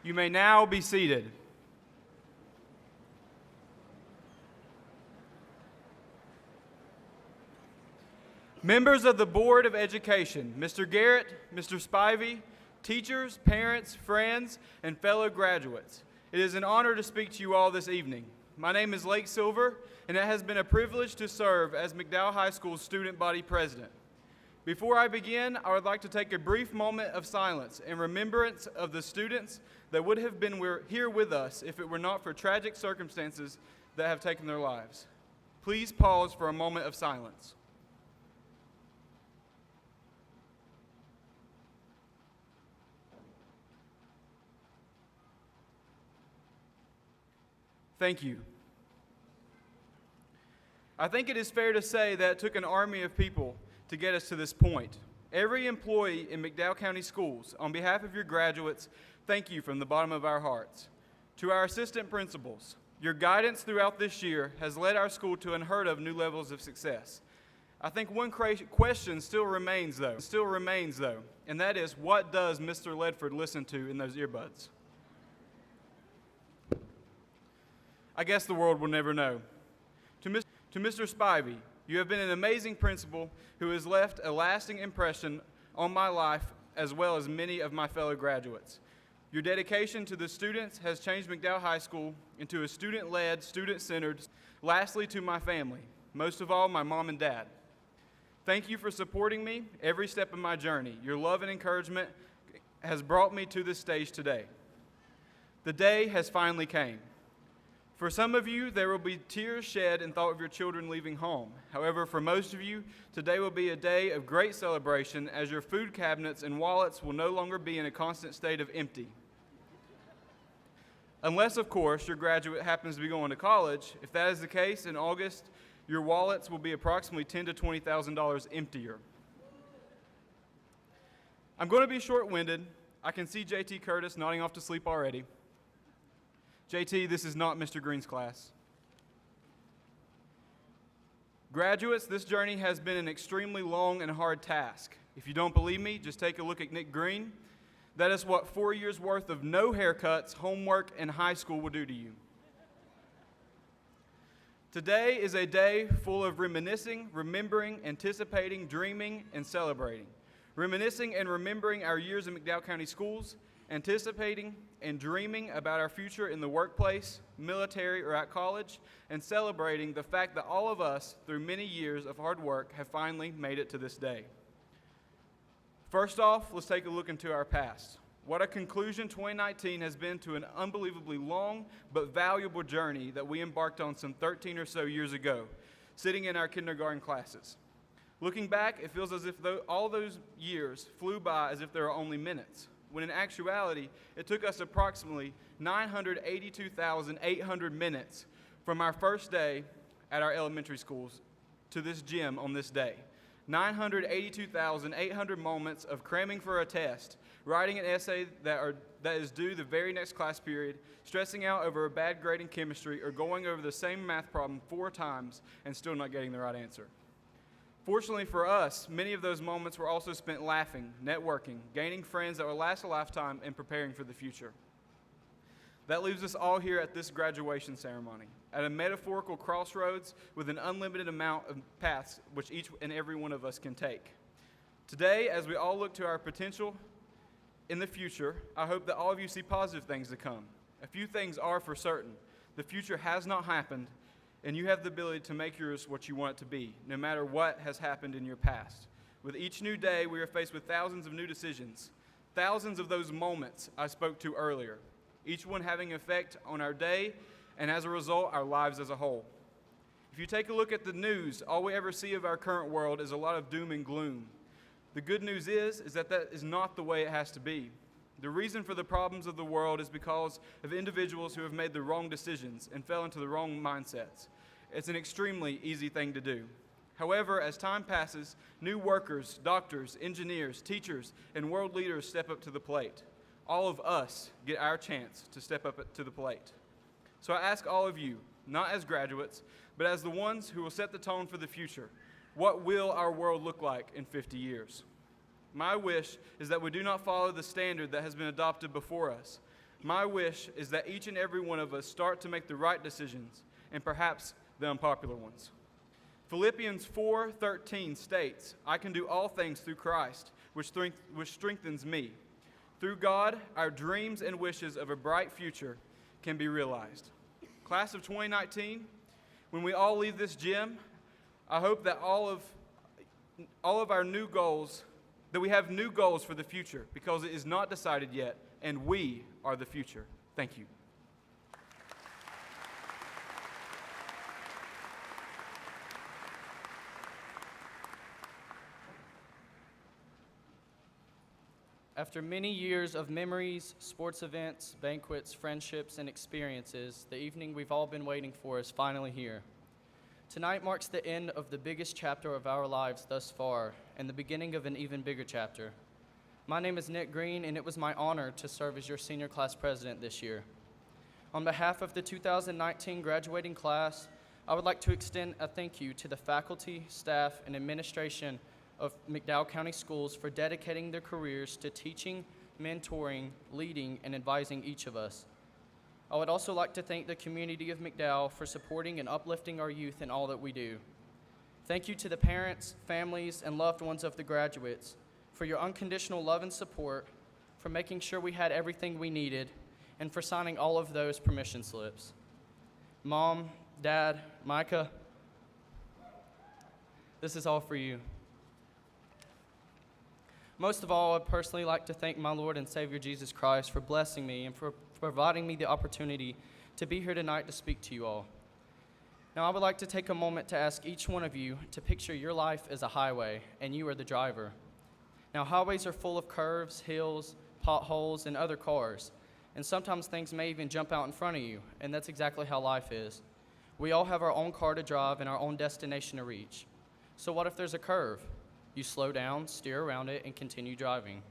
You may now be seated. Members of the Board of Education, Mr. Garrett, Mr. Spivey, teachers, parents, friends, and fellow graduates, it is an honor to speak to you all this evening. My name is Lake Silver, and it has been a privilege to serve as McDowell High School's student body president. Before I begin, I would like to take a brief moment of silence in remembrance of the students that would have been here with us if it were not for tragic circumstances that have taken their lives. Please pause for a moment of silence. Thank you. I think it is fair to say that it took an army of people to get us to this point. Every employee in McDowell County Schools, on behalf of your graduates, thank you from the bottom of our hearts. To our assistant principals, your guidance throughout this year has led our school to unheard of new levels of success. I think one question still remains though, and that is, what does Mr. Ledford listen to in those earbuds? I guess the world will never know. To Mr. Spivey, you have been an amazing principal who has left a lasting impression on my life as well as many of my fellow graduates. Your dedication to the students has changed McDowell High School into a student-led, student-centered. Lastly, to my family, most of all, my mom and dad. Thank you for supporting me every step of my journey. Your love and encouragement has brought me to this stage today. The day has finally came. For some of you, there will be tears shed in thought of your children leaving home. However, for most of you, today will be a day of great celebration as your food cabinets and wallets will no longer be in a constant state of empty. Unless, of course, your graduate happens to be going to college. If that is the case, in August, your wallets will be approximately $10,000 to $20,000 emptier. I'm going to be short-winded. I can see JT Curtis nodding off to sleep already. JT, this is not Mr. Green's class. Graduates, this journey has been an extremely long and hard task. If you don't believe me, just take a look at Nick Green. That is what 4 years worth of no haircuts, homework, and high school will do to you. Today is a day full of reminiscing, remembering, anticipating, dreaming, and celebrating. Reminiscing and remembering our years in McDowell County Schools, anticipating and dreaming about our future in the workplace, military, or at college, and celebrating the fact that all of us, through many years of hard work, have finally made it to this day. First off, let's take a look into our past. What a conclusion 2019 has been to an unbelievably long but valuable journey that we embarked on some 13 or so years ago, sitting in our kindergarten classes. Looking back, it feels as if all those years flew by as if there were only minutes, when in actuality, it took us approximately 982,800 minutes from our first day at our elementary schools to this gym on this day. 982,800 moments of cramming for a test, writing an essay that is due the very next class period, stressing out over a bad grade in chemistry, or going over the same math problem 4 times and still not getting the right answer. Fortunately for us, many of those moments were also spent laughing, networking, gaining friends that will last a lifetime, and preparing for the future. That leaves us all here at this graduation ceremony, at a metaphorical crossroads with an unlimited amount of paths which each and every one of us can take. Today, as we all look to our potential in the future, I hope that all of you see positive things to come. A few things are for certain. The future has not happened, and you have the ability to make yours what you want it to be, no matter what has happened in your past. With each new day, we are faced with thousands of new decisions, thousands of those moments I spoke to earlier, each one having an effect on our day, and as a result, our lives as a whole. If you take a look at the news, all we ever see of our current world is a lot of doom and gloom. The good news is that is not the way it has to be. The reason for the problems of the world is because of individuals who have made the wrong decisions and fell into the wrong mindsets. It's an extremely easy thing to do. However, as time passes, new workers, doctors, engineers, teachers, and world leaders step up to the plate. All of us get our chance to step up to the plate. So I ask all of you, not as graduates, but as the ones who will set the tone for the future, what will our world look like in 50 years? My wish is that we do not follow the standard that has been adopted before us. My wish is that each and every one of us start to make the right decisions, and perhaps the unpopular ones. Philippians 4:13 states, "I can do all things through Christ, which strengthens me." Through God, our dreams and wishes of a bright future can be realized. Class of 2019, when we all leave this gym, I hope that all of our new goals, that we have new goals for the future, because it is not decided yet, and we are the future. Thank you. After many years of memories, sports events, banquets, friendships, and experiences, the evening we've all been waiting for is finally here. Tonight marks the end of the biggest chapter of our lives thus far, and the beginning of an even bigger chapter. My name is Nick Green, and it was my honor to serve as your senior class president this year. On behalf of the 2019 graduating class, I would like to extend a thank you to the faculty, staff, and administration of McDowell County Schools for dedicating their careers to teaching, mentoring, leading, and advising each of us. I would also like to thank the community of McDowell for supporting and uplifting our youth in all that we do. Thank you to the parents, families, and loved ones of the graduates for your unconditional love and support, for making sure we had everything we needed, and for signing all of those permission slips. Mom, Dad, Micah, this is all for you. Most of all, I'd personally like to thank my Lord and Savior Jesus Christ for blessing me and for providing me the opportunity to be here tonight to speak to you all. Now, I would like to take a moment to ask each one of you to picture your life as a highway, and you are the driver. Now, highways are full of curves, hills, potholes, and other cars, and sometimes things may even jump out in front of you, and that's exactly how life is. We all have our own car to drive and our own destination to reach. So what if there's a curve? You slow down, steer around it, and continue driving.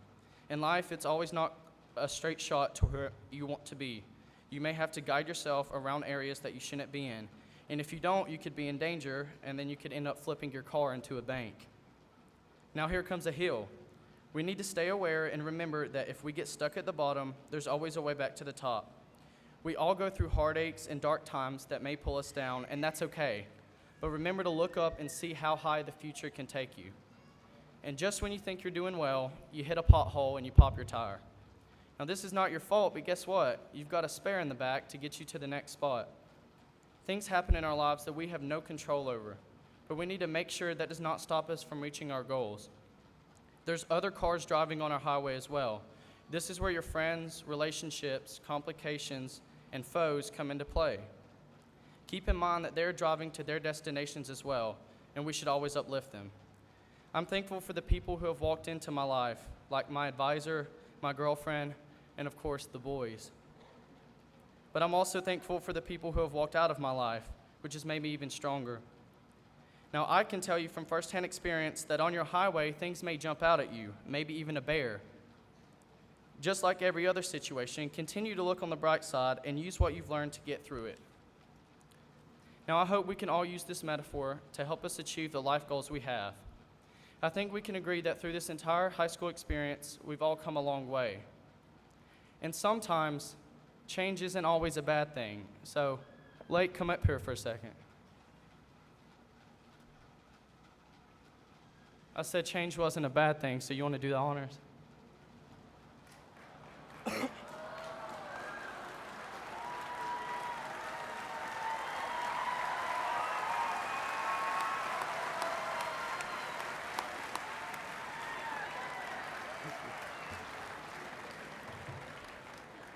In life, it's always not a straight shot to where you want to be. You may have to guide yourself around areas that you shouldn't be in. And if you don't, you could be in danger, and then you could end up flipping your car into a bank. Now here comes a hill. We need to stay aware and remember that if we get stuck at the bottom, there's always a way back to the top. We all go through heartaches and dark times that may pull us down, and that's okay. But remember to look up and see how high the future can take you. And just when you think you're doing well, you hit a pothole and you pop your tire. Now, this is not your fault, but guess what? You've got a spare in the back to get you to the next spot. Things happen in our lives that we have no control over, but we need to make sure that does not stop us from reaching our goals. There's other cars driving on our highway as well. This is where your friends, relationships, complications, and foes come into play. Keep in mind that they're driving to their destinations as well, and we should always uplift them. I'm thankful for the people who have walked into my life, like my advisor, my girlfriend, and of course, the boys. But I'm also thankful for the people who have walked out of my life, which has made me even stronger. Now, I can tell you from firsthand experience that on your highway, things may jump out at you, maybe even a bear. Just like every other situation, continue to look on the bright side and use what you've learned to get through it. Now, I hope we can all use this metaphor to help us achieve the life goals we have. I think we can agree that through this entire high school experience, we've all come a long way. And sometimes, change isn't always a bad thing. So, Lake, come up here for a second. I said change wasn't a bad thing, so you want to do the honors?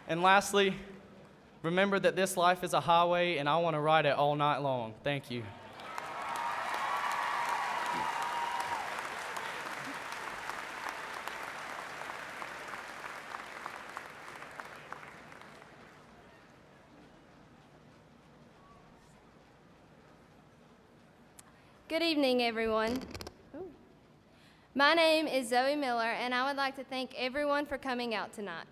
And lastly, remember that this life is a highway, and I want to ride it all night long. Thank you. Good evening, everyone. My name is Zoe Miller, and I would like to thank everyone for coming out tonight.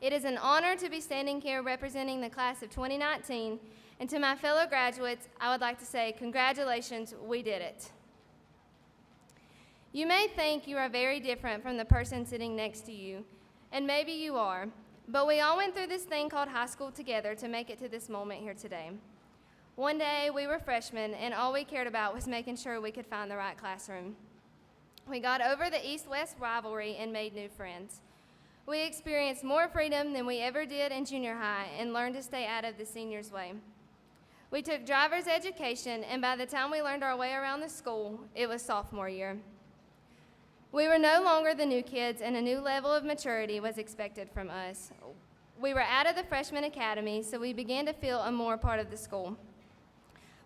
It is an honor to be standing here representing the class of 2019, and to my fellow graduates, I would like to say congratulations, we did it. You may think you are very different from the person sitting next to you, and maybe you are, But we all went through this thing called high school together to make it to this moment here today. One day, we were freshmen, and all we cared about was making sure we could find the right classroom. We got over the East-West rivalry and made new friends. We experienced more freedom than we ever did in junior high and learned to stay out of the seniors' way. We took driver's education, and by the time we learned our way around the school, it was sophomore year. We were no longer the new kids, and a new level of maturity was expected from us. We were out of the freshman academy, so we began to feel a more part of the school.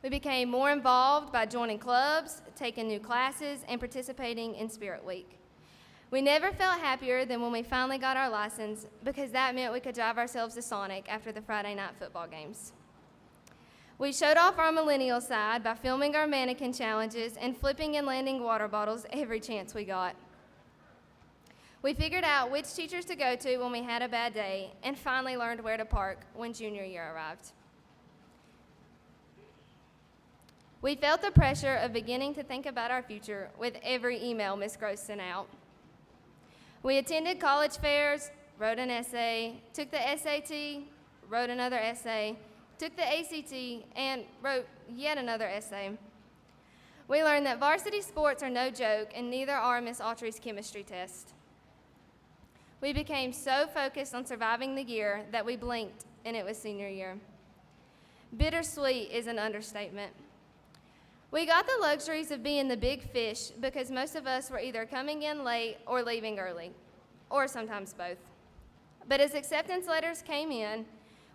We became more involved by joining clubs, taking new classes, and participating in Spirit Week. We never felt happier than when we finally got our license, because that meant we could drive ourselves to Sonic after the Friday night football games. We showed off our millennial side by filming our mannequin challenges and flipping and landing water bottles every chance we got. We figured out which teachers to go to when we had a bad day, and finally learned where to park when junior year arrived. We felt the pressure of beginning to think about our future with every email Ms. Gross sent out. We attended college fairs, wrote an essay, took the SAT, wrote another essay, took the ACT, and wrote yet another essay. We learned that varsity sports are no joke, and neither are Miss Autry's chemistry test. We became so focused on surviving the year that we blinked, and it was senior year. Bittersweet is an understatement. We got the luxuries of being the big fish because most of us were either coming in late or leaving early, or sometimes both. But as acceptance letters came in,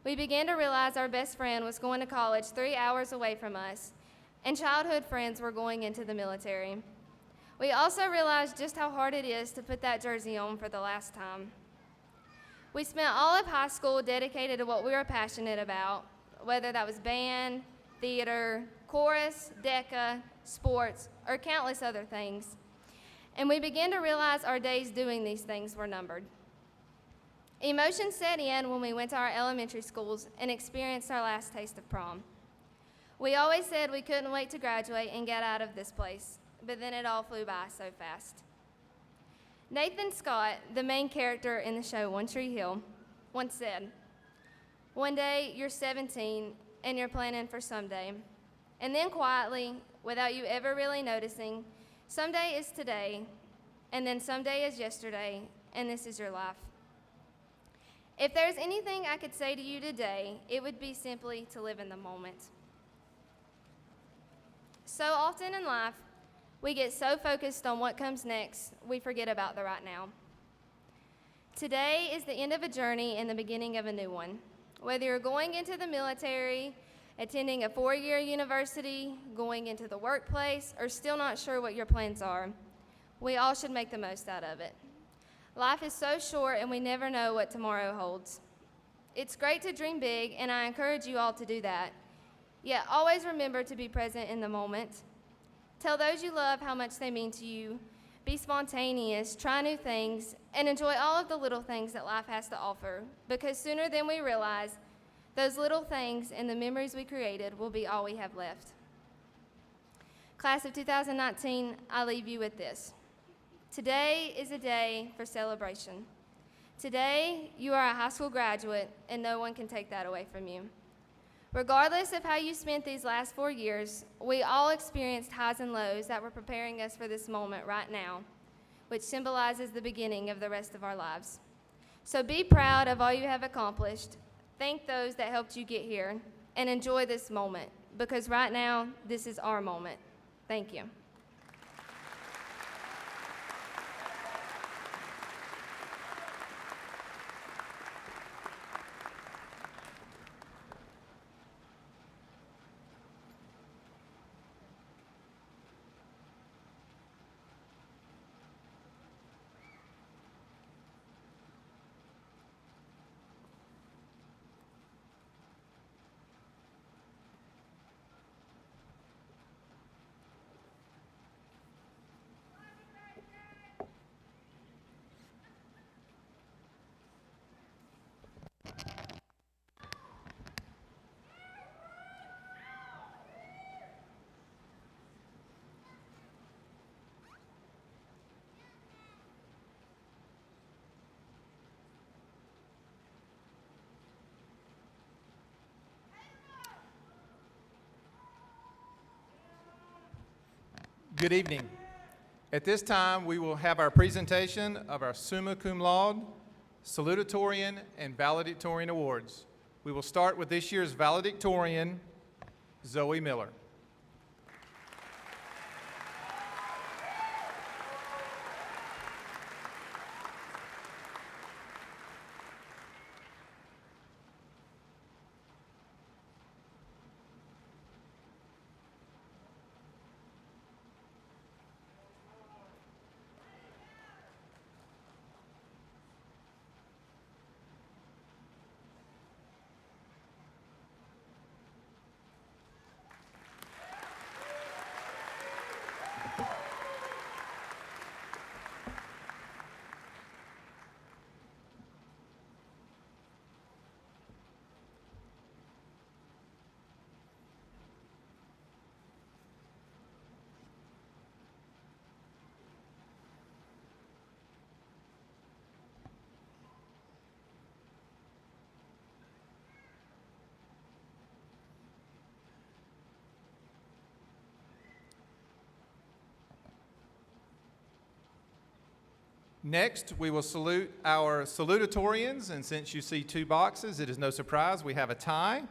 we began to realize our best friend was going to college 3 hours away from us, and childhood friends were going into the military. We also realized just how hard it is to put that jersey on for the last time. We spent all of high school dedicated to what we were passionate about, whether that was band, theater, chorus, DECA, sports, or countless other things. And we began to realize our days doing these things were numbered. Emotions set in when we went to our elementary schools and experienced our last taste of prom. We always said we couldn't wait to graduate and get out of this place, but then it all flew by so fast. Nathan Scott, the main character in the show One Tree Hill, once said, "One day you're 17 and you're planning for someday. And then quietly, without you ever really noticing, someday is today, and then someday is yesterday, and this is your life." If there's anything I could say to you today, it would be simply to live in the moment. So often in life, we get so focused on what comes next, we forget about the right now. Today is the end of a journey and the beginning of a new one. Whether you're going into the military, attending a 4-year university, going into the workplace, or still not sure what your plans are, we all should make the most out of it. Life is so short and we never know what tomorrow holds. It's great to dream big, and I encourage you all to do that. Yet always remember to be present in the moment. Tell those you love how much they mean to you. Be spontaneous, try new things, and enjoy all of the little things that life has to offer, because sooner than we realize, those little things and the memories we created will be all we have left. Class of 2019, I leave you with this. Today is a day for celebration. Today, you are a high school graduate, and no one can take that away from you. Regardless of how you spent these last 4 years, we all experienced highs and lows that were preparing us for this moment right now, which symbolizes the beginning of the rest of our lives. So be proud of all you have accomplished. Thank those that helped you get here, and enjoy this moment, because right now, this is our moment. Thank you. Good evening. At this time, we will have our presentation of our summa cum laude, salutatorian, and valedictorian awards. We will start with this year's valedictorian, Zoe Miller. Next, we will salute our salutatorians, and since you see two boxes, it is no surprise we have a tie.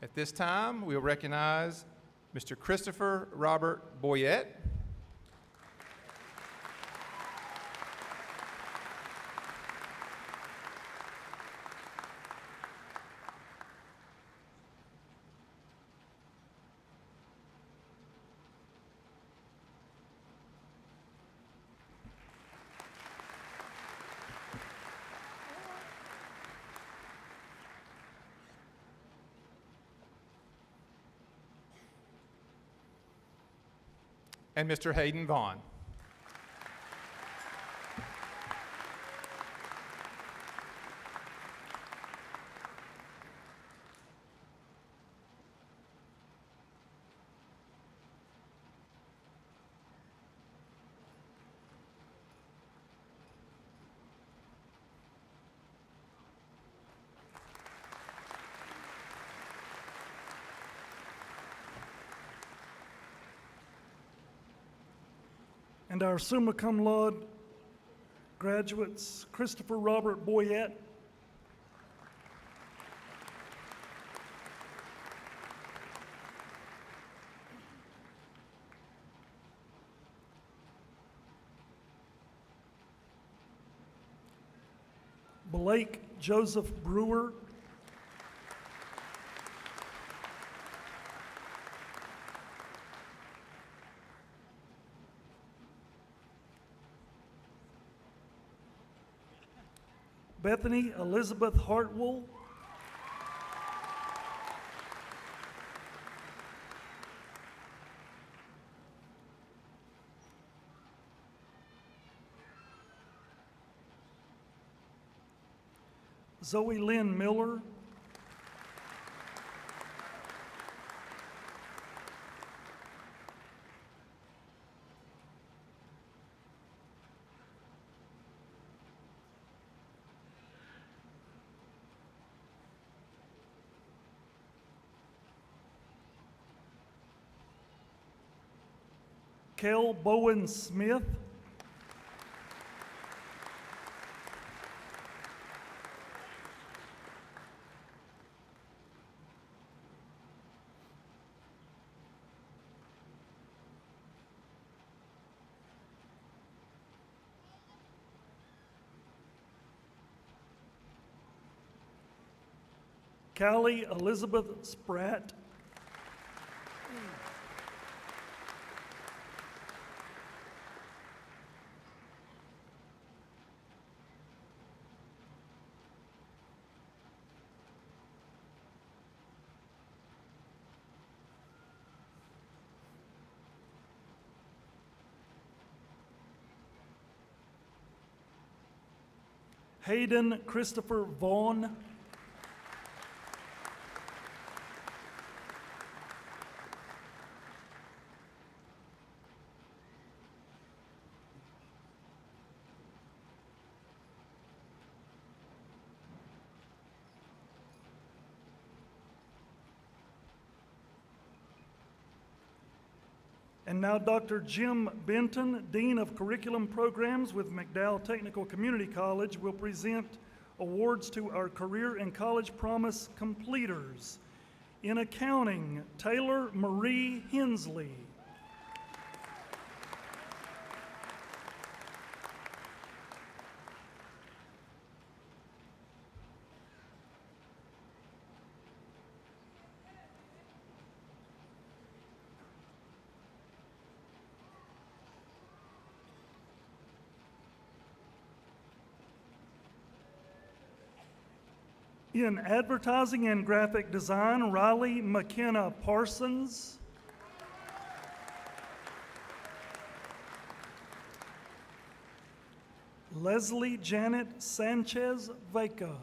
At this time, we will recognize Mr. Christopher Robert Boyette. And Mr. Hayden Vaughn. And our summa cum laude graduates, Christopher Robert Boyette, Blake Joseph Brewer, Bethany Elizabeth Hartwell, Zoe Lynn Miller, Kel Bowen Smith, Callie Elizabeth Spratt, Hayden Christopher Vaughn, And now Dr. Jim Benton, Dean of Curriculum Programs with McDowell Technical Community College, will present awards to our Career and College Promise completers. In accounting, Taylor Marie Hensley. In advertising and graphic design, Riley McKenna Parsons. Leslie Janet Sanchez Vega.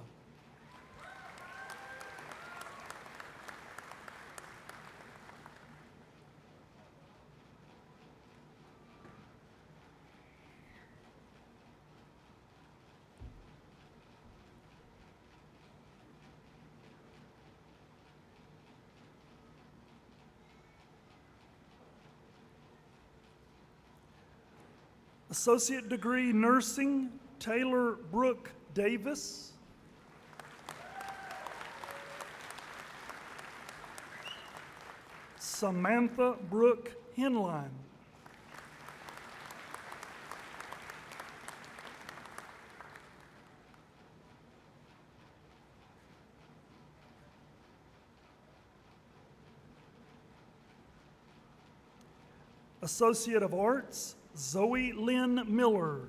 Associate degree nursing, Taylor Brooke Davis. Samantha Brooke Henline. Associate of Arts, Zoe Lynn Miller.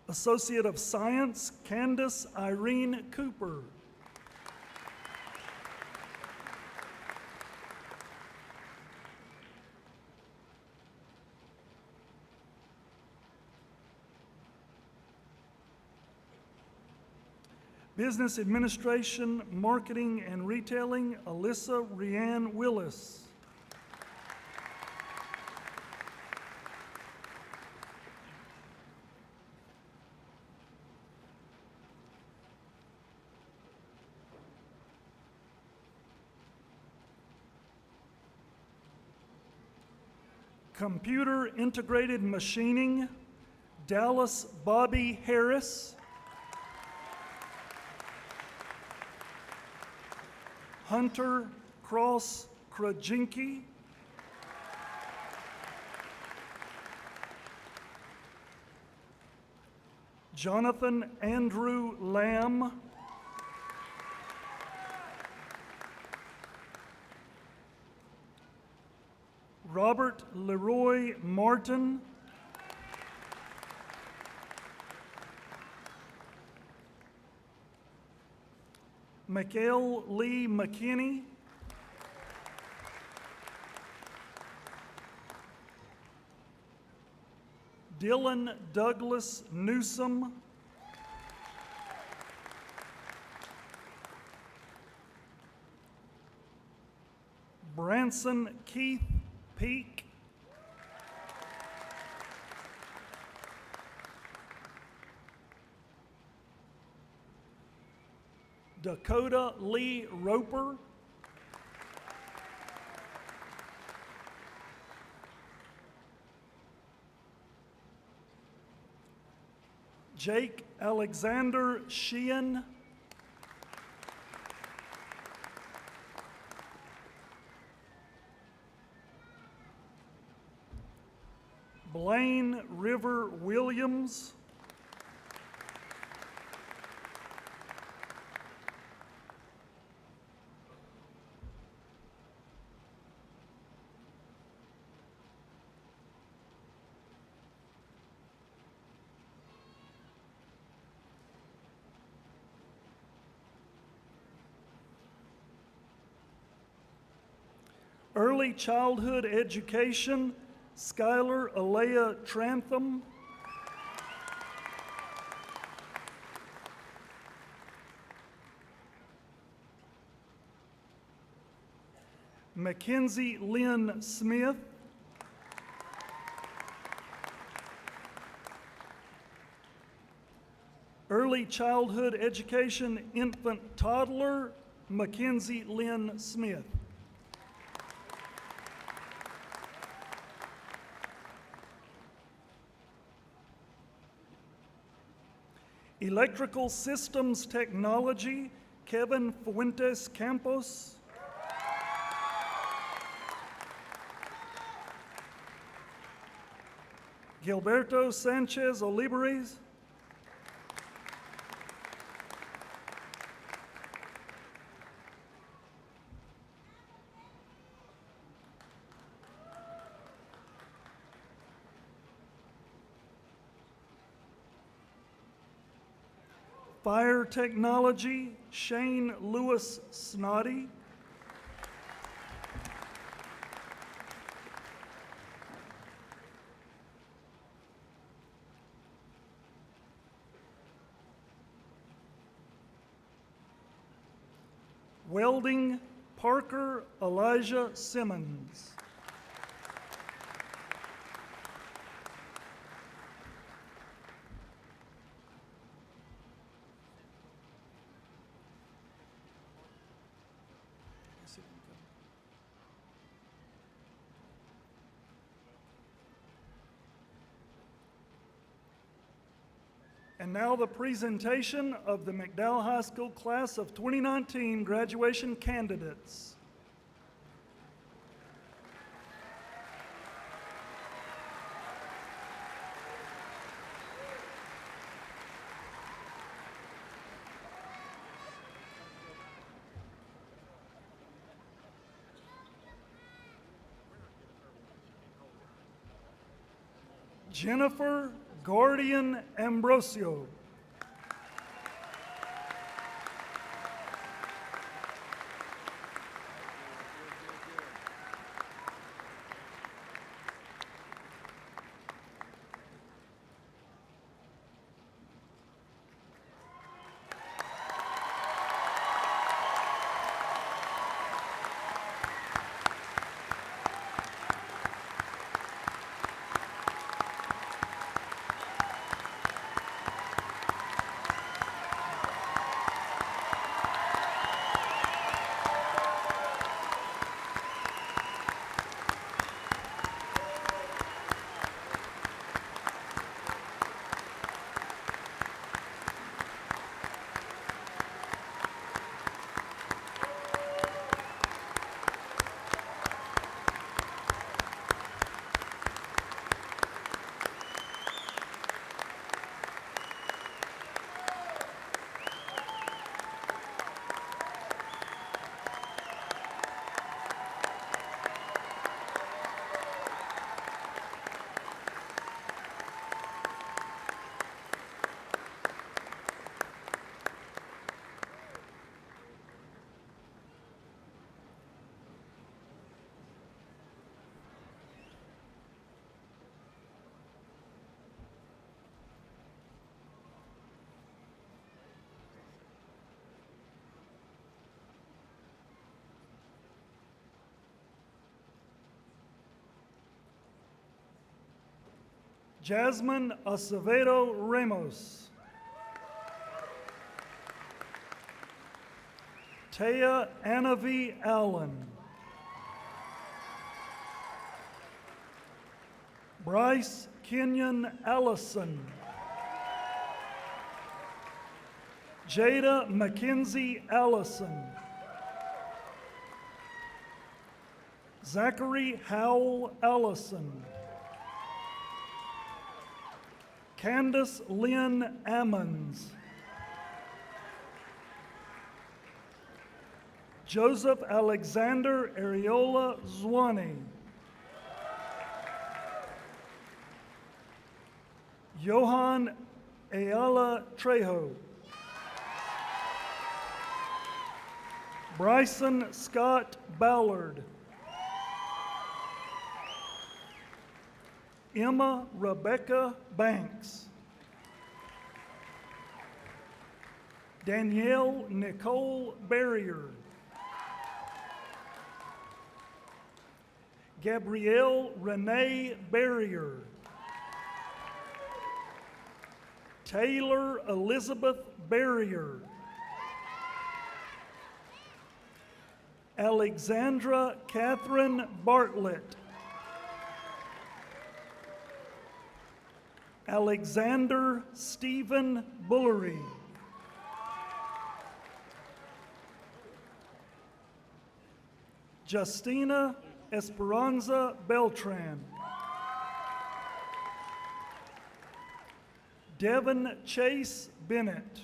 Associate of Science, Candace Irene Cooper. Business Administration, Marketing and Retailing, Alyssa Rianne Willis. Computer Integrated Machining, Dallas Bobby Harris. Hunter Cross Krajinski. Jonathan Andrew Lamb. Robert Leroy Martin. Mikael Lee McKinney. Dylan Douglas Newsom. Branson Keith Peak. Dakota Lee Roper. Jake Alexander Sheehan. Blaine River Williams. Early Childhood Education, Skylar Alea Trantham. Mackenzie Lynn Smith. Early Childhood Education Infant Toddler, Mackenzie Lynn Smith. Electrical Systems Technology, Kevin Fuentes Campos. Gilberto Sanchez Olivares. Fire Technology, Shane Lewis Snoddy. Welding, Parker Elijah Simmons. And now the presentation of the McDowell High School Class of 2019 graduation candidates. Jennifer Gordian Ambrosio. Jasmine Acevedo Ramos. Taya Anavi Allen. Bryce Kenyon Allison. Jada Mackenzie Allison. Zachary Howell Allison. Candace Lynn Ammons. Joseph Alexander Areola Zwane. Johan Ayala Trejo. Bryson Scott Ballard. Emma Rebecca Banks. Danielle Nicole Barrier. Gabrielle Renee Barrier. Taylor Elizabeth Barrier. Alexandra Catherine Bartlett. Alexander Stephen Bullery. Justina Esperanza Beltran. Devin Chase Bennett.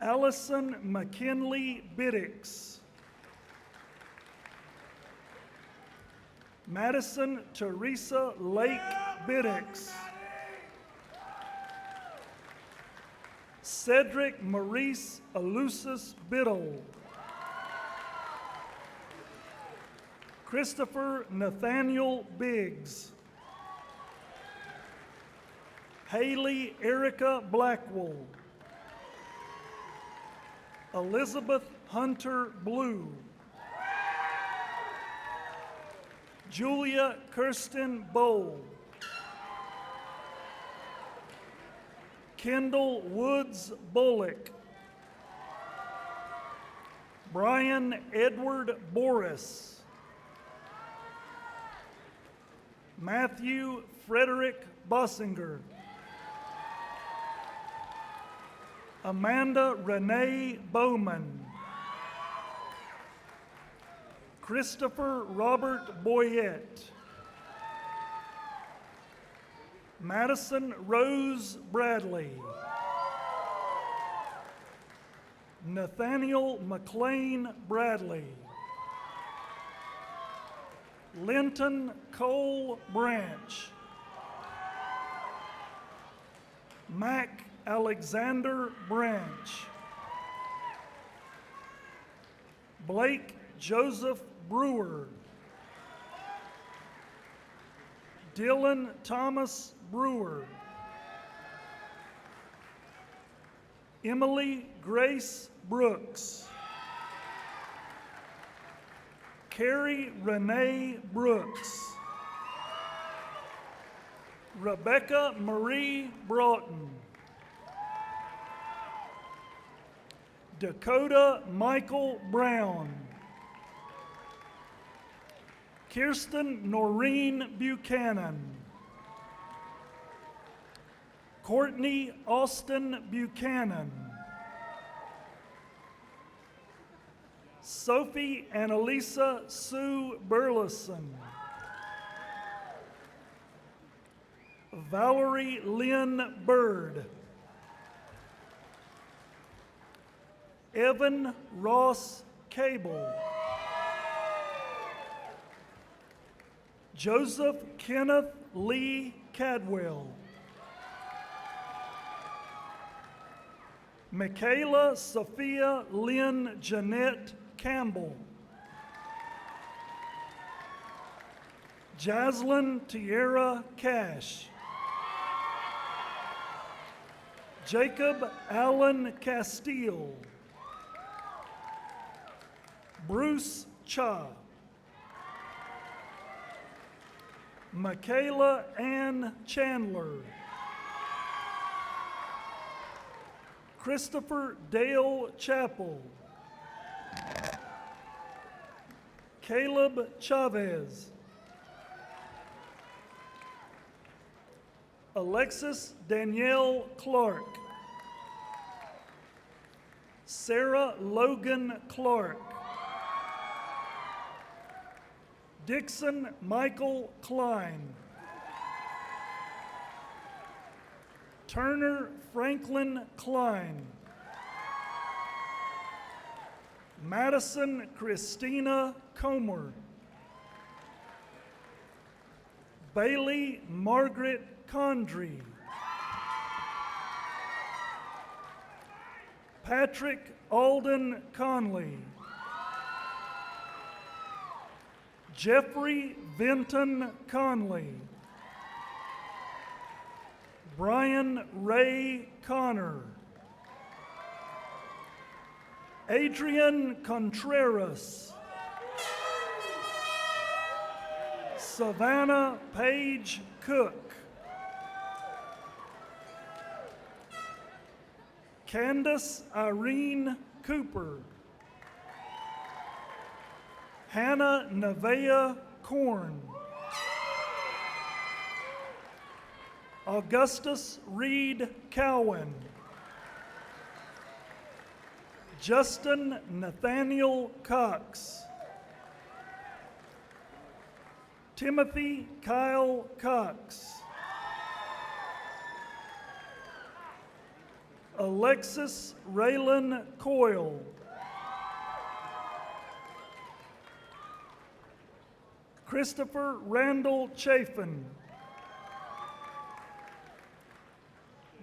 Allison McKinley Biddix. Madison Teresa Lake Biddix. Cedric Maurice Elusis Biddle. Christopher Nathaniel Biggs. Haley Erica Blackwell. Elizabeth Hunter Blue. Julia Kirsten Bowl. Kendall Woods Bullock. Brian Edward Boris. Matthew Frederick Bossinger. Amanda Renee Bowman. Christopher Robert Boyette. Madison Rose Bradley. Nathaniel McLean Bradley. Linton Cole Branch. Mac Alexander Branch. Blake Joseph Brewer. Dylan Thomas Brewer. Emily Grace Brooks. Carrie Renee Brooks. Rebecca Marie Broughton. Dakota Michael Brown. Kirsten Noreen Buchanan. Courtney Austin Buchanan. Sophie Annalisa Sue Burleson. Valerie Lynn Bird. Evan Ross Cable. Joseph Kenneth Lee Cadwell. Michaela Sophia Lynn Jeanette Campbell. Jaslyn Tierra Cash. Jacob Allen Castile. Bruce Cha. Michaela Ann Chandler. Christopher Dale Chappell. Caleb Chavez. Alexis Danielle Clark. Sarah Logan Clark. Dixon Michael Klein. Turner Franklin Klein. Madison Christina Comer. Bailey Margaret Condry. Patrick Alden Conley. Jeffrey Vinton Conley. Brian Ray Connor. Adrian Contreras. Savannah Page Cook. Candace Irene Cooper. Hannah Nevaeh Korn. Augustus Reed Cowan. Justin Nathaniel Cox. Timothy Kyle Cox. Alexis Raylan Coyle. Christopher Randall Chafin.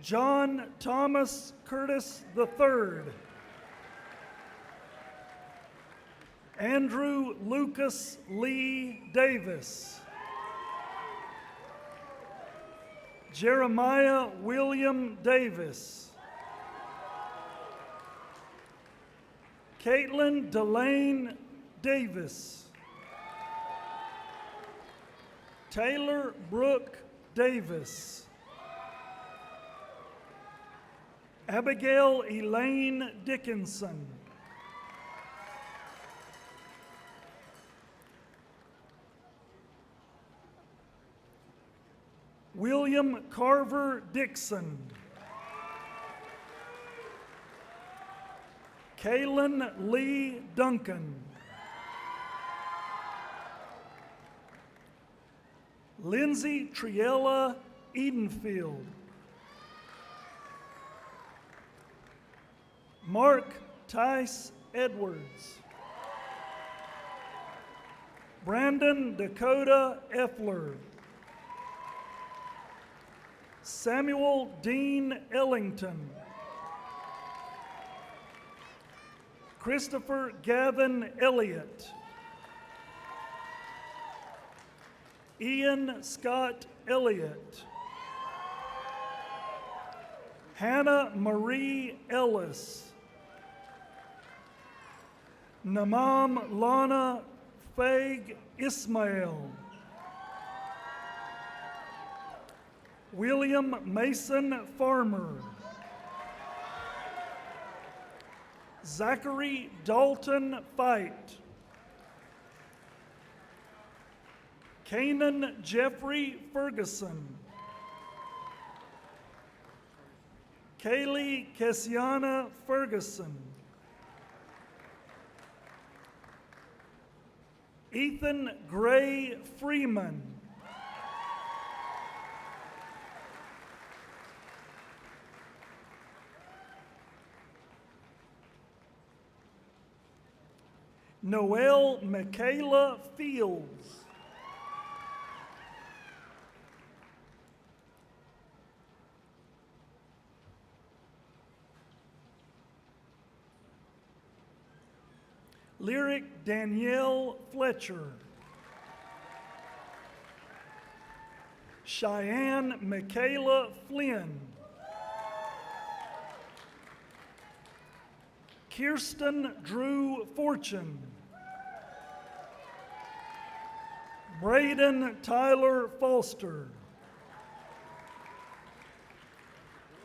John Thomas Curtis III. Andrew Lucas Lee Davis. Jeremiah William Davis. Caitlin Delane Davis. Taylor Brooke Davis. Abigail Elaine Dickinson. William Carver Dixon. Kaylin Lee Duncan. Lindsay Triella Edenfield. Mark Tice Edwards. Brandon Dakota Effler. Samuel Dean Ellington. Christopher Gavin Elliott. Ian Scott Elliott. Hannah Marie Ellis. Namam Lana Faig Ismail. William Mason Farmer. Zachary Dalton Fight. Kanan Jeffrey Ferguson. Kaylee Kessiana Ferguson. Ethan Gray Freeman. Noelle Michaela Fields. Lyric Danielle Fletcher. Cheyenne Michaela Flynn. Kirsten Drew Fortune. Braden Tyler Foster.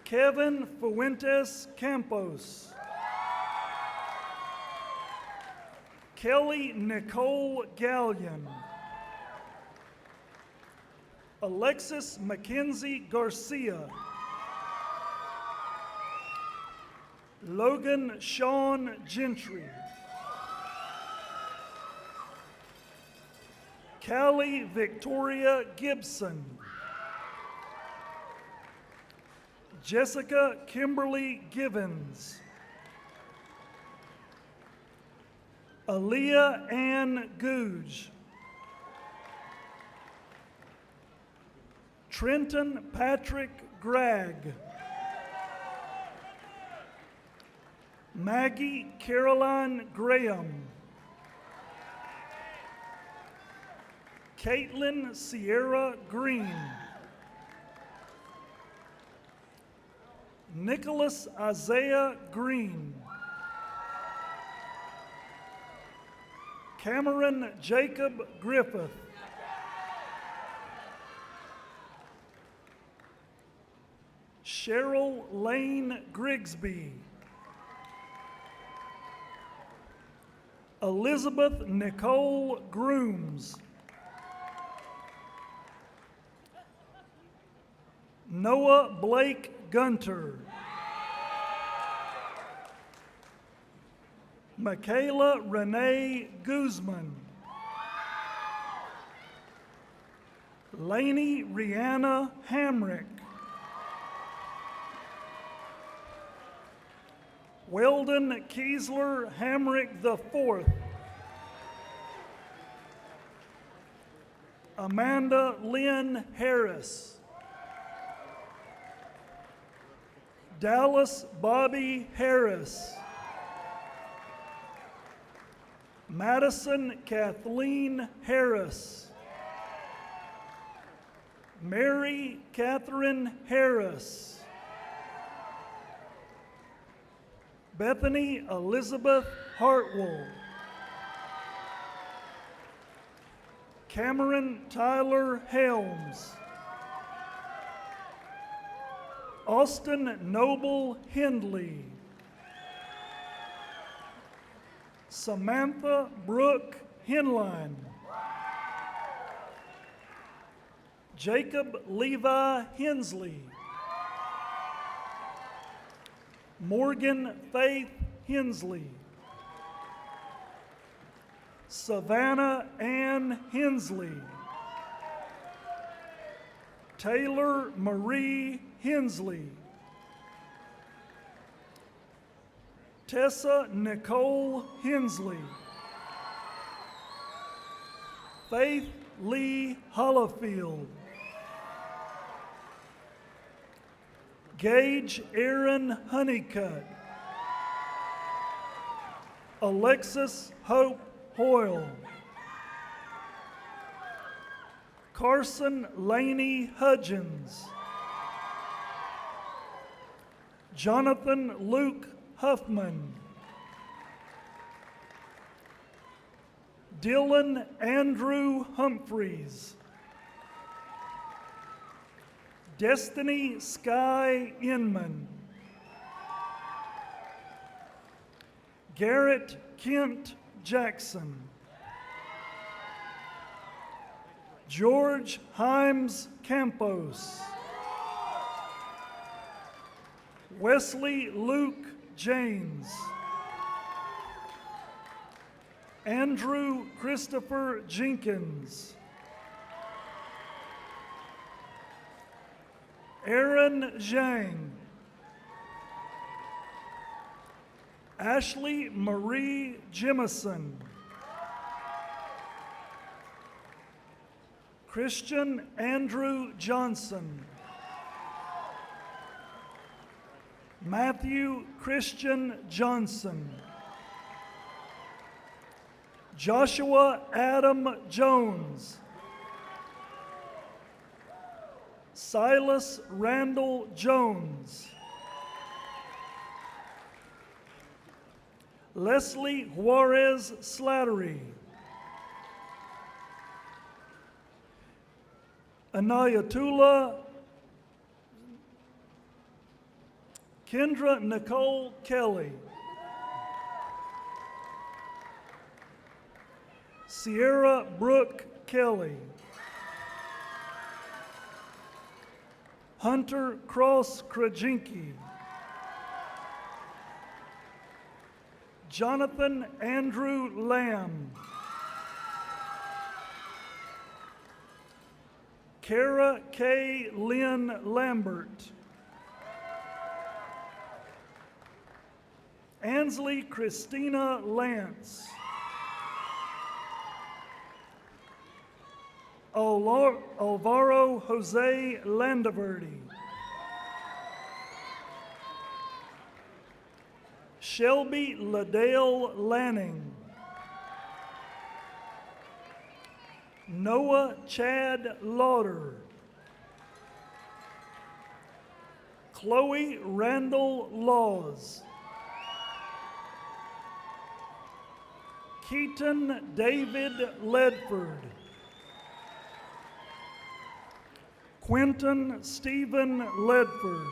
Kevin Fuentes Campos. Kelly Nicole Gallion. Alexis Mackenzie Garcia. Logan Sean Gentry. Callie Victoria Gibson. Jessica Kimberly Givens. Aaliyah Ann Googe. Trenton Patrick Gregg. Maggie Caroline Graham. Caitlin Sierra Green. Nicholas Isaiah Green. Cameron Jacob Griffith. Cheryl Lane Grigsby. Elizabeth Nicole Grooms. Noah Blake Gunter. Michaela Renee Guzman. Lainey Rihanna Hamrick. Weldon Kiesler Hamrick IV. Amanda Lynn Harris. Dallas Bobby Harris. Madison Kathleen Harris. Mary Catherine Harris. Bethany Elizabeth Hartwell. Cameron Tyler Helms. Austin Noble Hindley. Samantha Brooke Hinline. Jacob Levi Hensley. Morgan Faith Hensley. Savannah Ann Hensley. Taylor Marie Hensley. Tessa Nicole Hensley. Faith Lee Hollifield. Gage Aaron Honeycutt. Alexis Hope Hoyle. Carson Laney Hudgens. Jonathan Luke Huffman. Dylan Andrew Humphreys. Destiny Sky Inman. Garrett Kent Jackson. George Himes Campos. Wesley Luke James. Andrew Christopher Jenkins. Aaron Zhang. Ashley Marie Jemison. Christian Andrew Johnson. Matthew Christian Johnson. Joshua Adam Jones. Silas Randall Jones. Leslie Juarez Slattery. Anayatullah Kendra Nicole Kelly. Sierra Brooke Kelly. Hunter Cross Krajinski. Jonathan Andrew Lamb. Kara K. Lynn Lambert. Ansley Christina Lance. Alvaro Jose Landaverdi. Shelby Ladale Lanning. Noah Chad Lauder. Chloe Randall Laws. Keaton David Ledford. Quentin Stephen Ledford.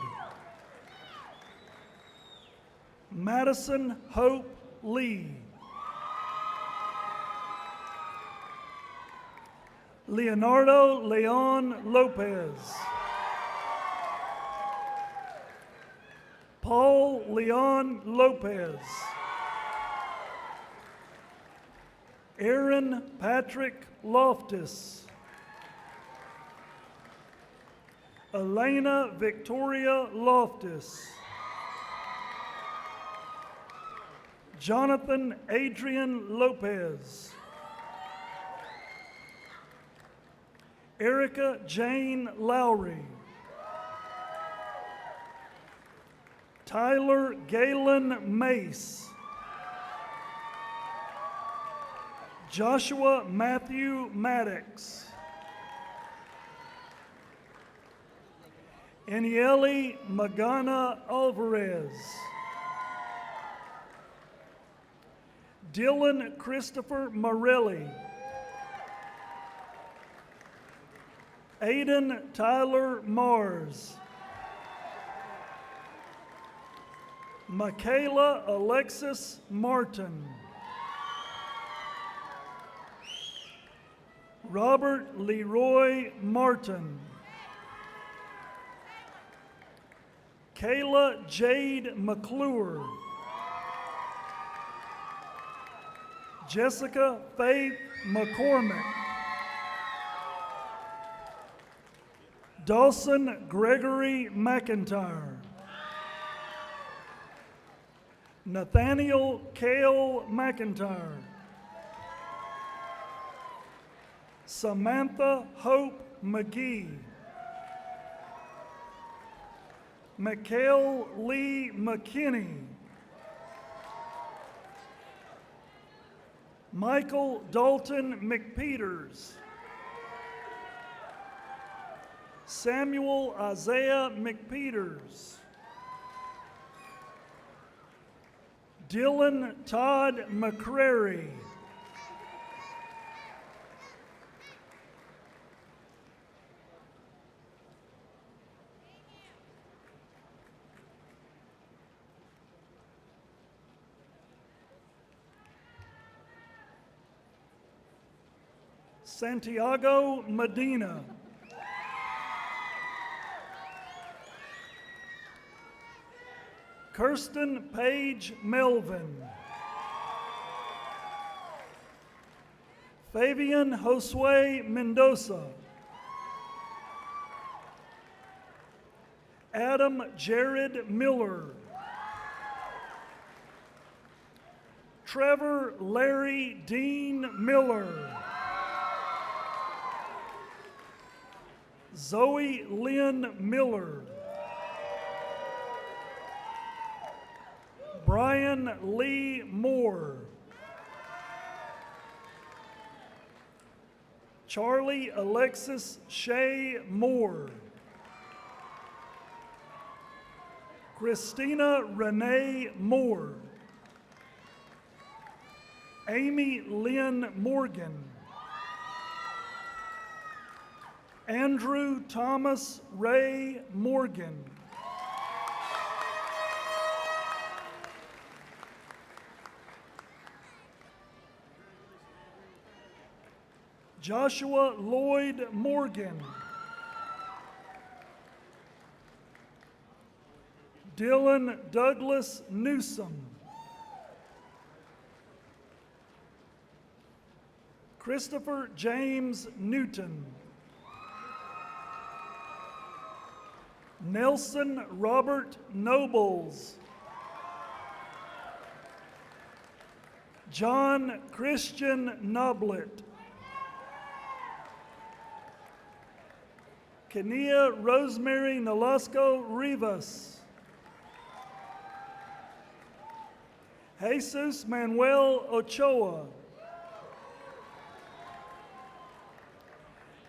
Madison Hope Lee. Leonardo Leon Lopez. Paul Leon Lopez. Aaron Patrick Loftus. Elena Victoria Loftus. Jonathan Adrian Lopez. Erica Jane Lowry. Tyler Galen Mace. Joshua Matthew Maddox. Anieli Magana Alvarez. Dylan Christopher Morelli. Aiden Tyler Mars. Michaela Alexis Martin. Robert Leroy Martin. Kayla Jade McClure. Jessica Faith McCormick. Dawson Gregory McIntyre. Nathaniel Cale McIntyre. Samantha Hope McGee. Mikhail Lee McKinney. Michael Dalton McPeters. Samuel Isaiah McPeters. Dylan Todd McCrary. Santiago Medina. Kirsten Page Melvin. Fabian Josue Mendoza. Adam Jared Miller. Trevor Larry Dean Miller. Zoe Lynn Miller. Brian Lee Moore. Charlie Alexis Shea Moore. Christina Renee Moore. Amy Lynn Morgan. Andrew Thomas Ray Morgan. Joshua Lloyd Morgan. Dylan Douglas Newsom. Christopher James Newton. Nelson Robert Nobles. John Christian Noblet. Kenia Rosemary Nolasco Rivas. Jesus Manuel Ochoa.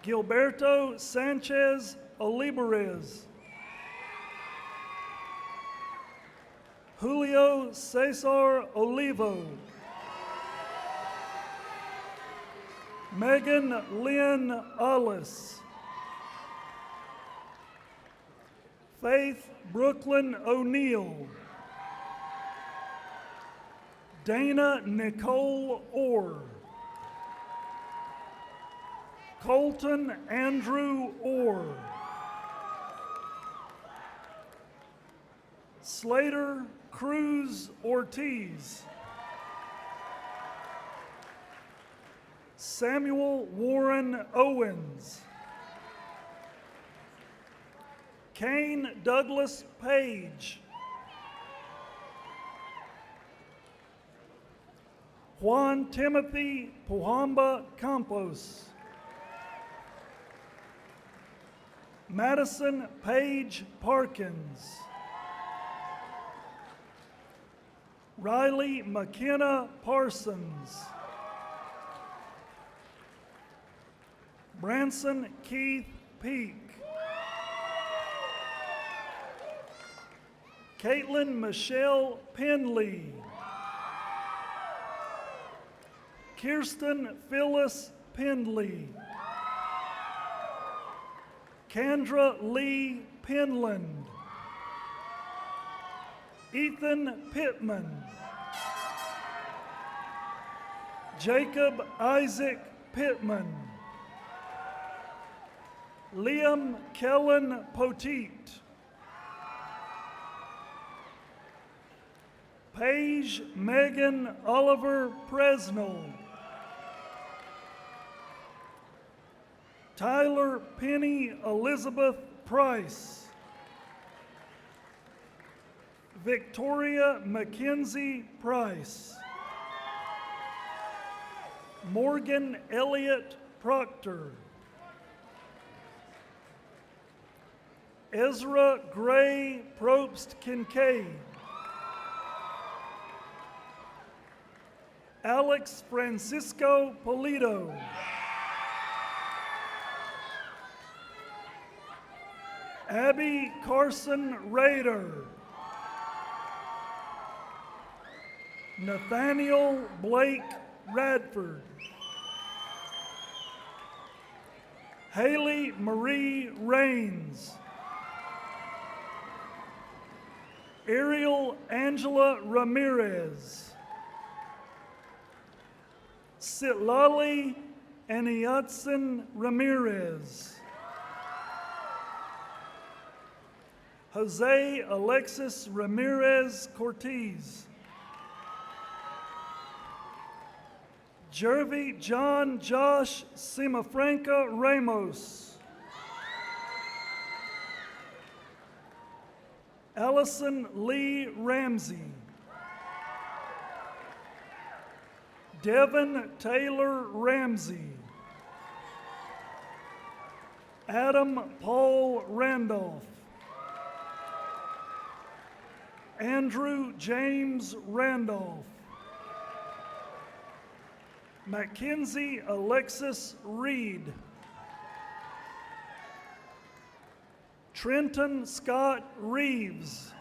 Gilberto Sanchez Olivares. Julio Cesar Olivo. Megan Lynn Ullis. Faith Brooklyn O'Neill. Dana Nicole Orr. Colton Andrew Orr. Slater Cruz Ortiz. Samuel Warren Owens. Kane Douglas Page. Juan Timothy Pohamba Campos. Madison Page Parkins. Riley McKenna Parsons. Branson Keith Peak. Caitlin Michelle Penley. Kirsten Phyllis Pendley. Kendra Lee Penland. Ethan Pittman. Jacob Isaac Pittman. Liam Kellen Poteet. Paige Megan Oliver Presnell. Tyler Penny Elizabeth Price. Victoria Mackenzie Price. Morgan Elliott Proctor. Ezra Gray Probst Kincaid. Alex Francisco Polito. Abby Carson Rader. Nathaniel Blake Radford. Haley Marie Rains. Ariel Angela Ramirez. Sitlali Aniatson Ramirez. Jose Alexis Ramirez Cortez. Jervy John Josh Simafranca Ramos. Allison Lee Ramsey. Devin Taylor Ramsey. Adam Paul Randolph. Andrew James Randolph. Mackenzie Alexis Reed. Trenton Scott Reeves.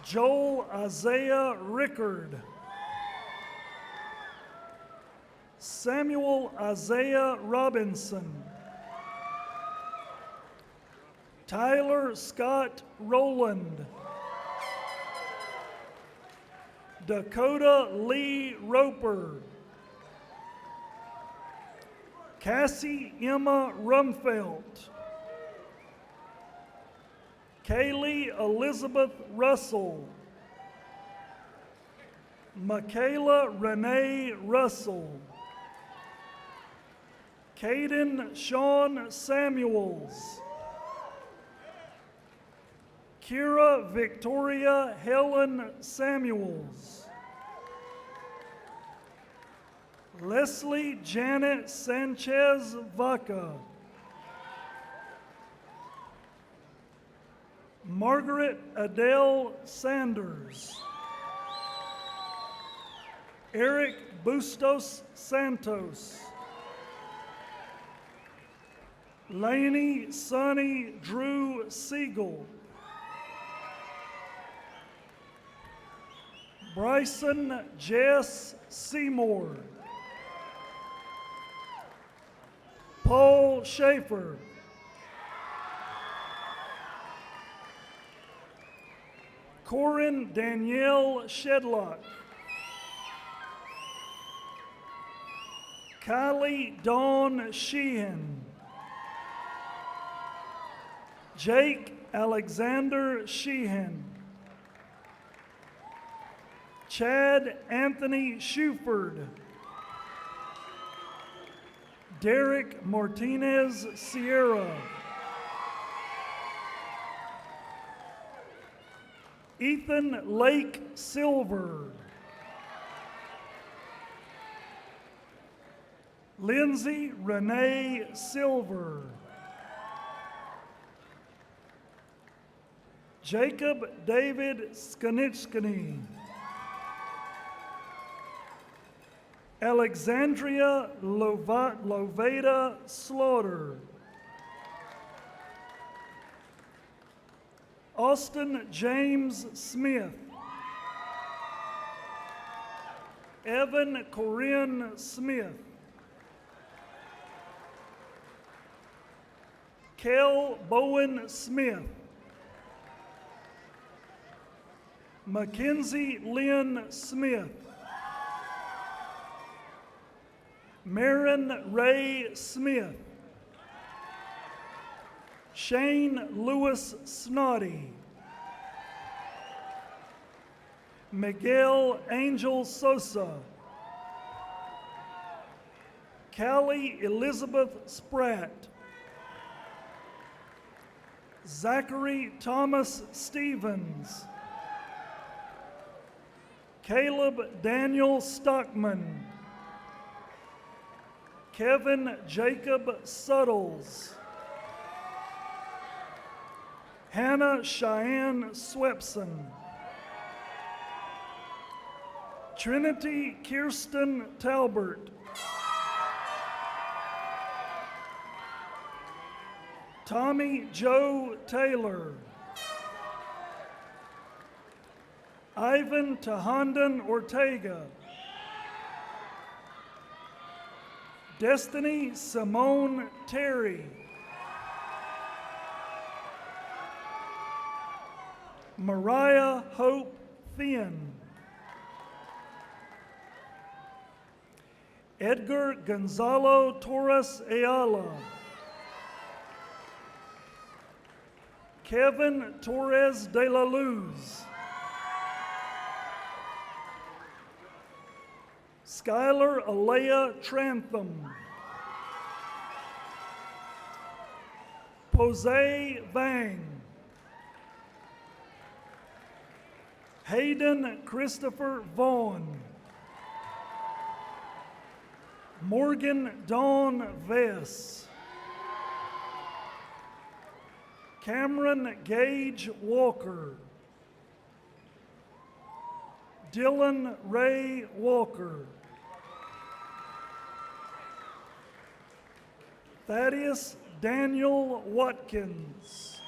Joel Isaiah Rickard. Samuel Isaiah Robinson. Tyler Scott Rowland. Dakota Lee Roper. Cassie Emma Rumfelt. Kaylee Elizabeth Russell. Michaela Renee Russell. Caden Sean Samuels. Kira Victoria Helen Samuels. Leslie Janet Sanchez Vaca. Margaret Adele Sanders. Eric Bustos Santos. Laney Sonny Drew Siegel. Bryson Jess Seymour. Paul Schaefer. Corin Danielle Shedlock. Kylie Dawn Sheehan. Jake Alexander Sheehan. Chad Anthony Shuford. Derek Martinez Sierra. Ethan Lake Silver. Lindsay Renee Silver. Jacob David Skanitskany. Alexandria Loveda Slaughter. Austin James Smith. Evan Corinne Smith. Kel Bowen Smith. Mackenzie Lynn Smith. Marin Ray Smith. Shane Lewis Snoddy. Miguel Angel Sosa. Callie Elizabeth Spratt. Zachary Thomas Stevens. Caleb Daniel Stockman. Kevin Jacob Suttles. Hannah Cheyenne Swepson. Trinity Kirsten Talbert. Tommy Joe Taylor. Ivan Tahandan Ortega. Destiny Simone Terry. Mariah Hope Thien. Edgar Gonzalo Torres Ayala. Kevin Torres de la Luz. Skylar Alea Trantham. Posey Vang. Hayden Christopher Vaughn. Morgan Dawn Vess. Cameron Gage Walker. Dylan Ray Walker. Thaddeus Daniel Watkins.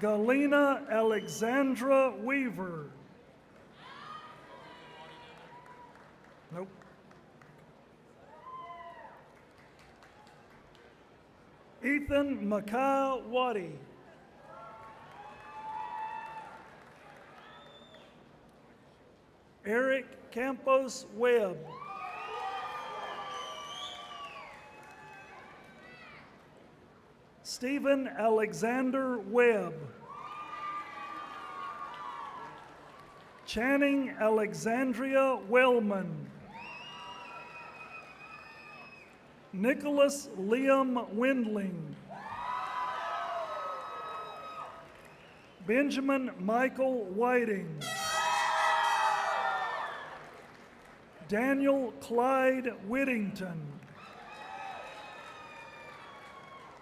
Galena Alexandra Weaver. Nope. Ethan Makai Waddy. Eric Campos Webb. Stephen Alexander Webb. Channing Alexandria Wellman. Nicholas Liam Windling. Benjamin Michael Whiting. Daniel Clyde Whittington.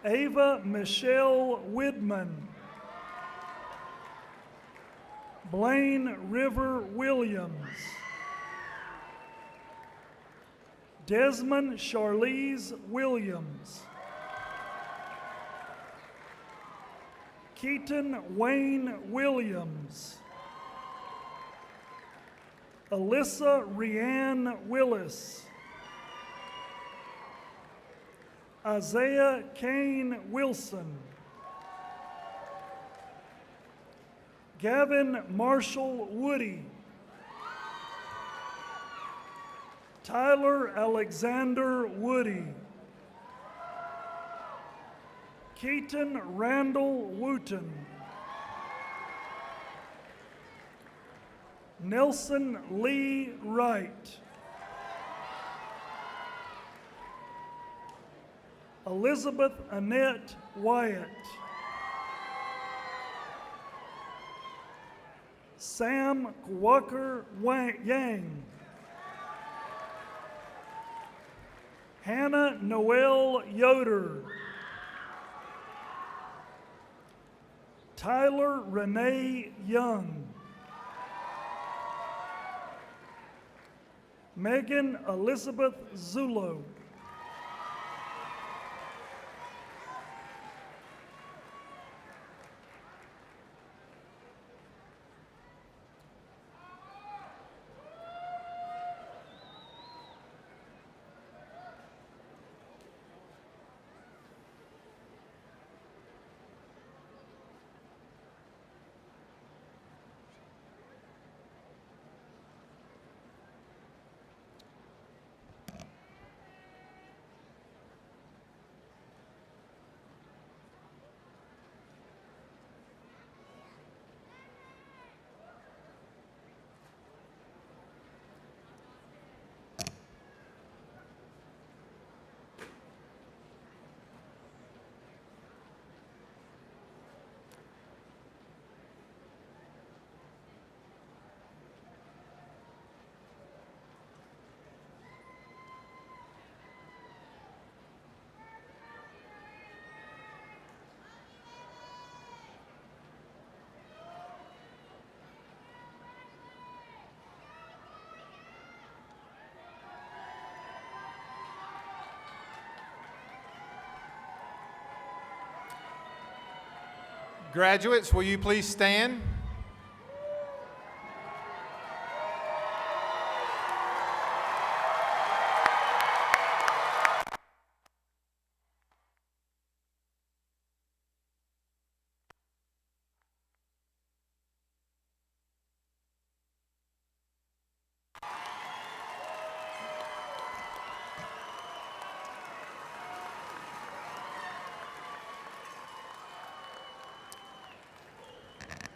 Ava Michelle Widman. Blaine River Williams. Desmond Charlize Williams. Keaton Wayne Williams. Alyssa Rianne Willis. Isaiah Kane Wilson. Gavin Marshall Woody. Tyler Alexander Woody. Keaton Randall Wooten. Nelson Lee Wright. Elizabeth Annette Wyatt. Sam Walker Yang. Hannah Noel Yoder. Tyler Renee Young. Megan Elizabeth Zulo. Graduates, will you please stand?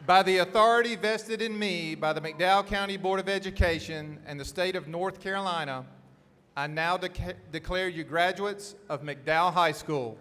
By the authority vested in me by the McDowell County Board of Education and the state of North Carolina, I now declare you graduates of McDowell High School.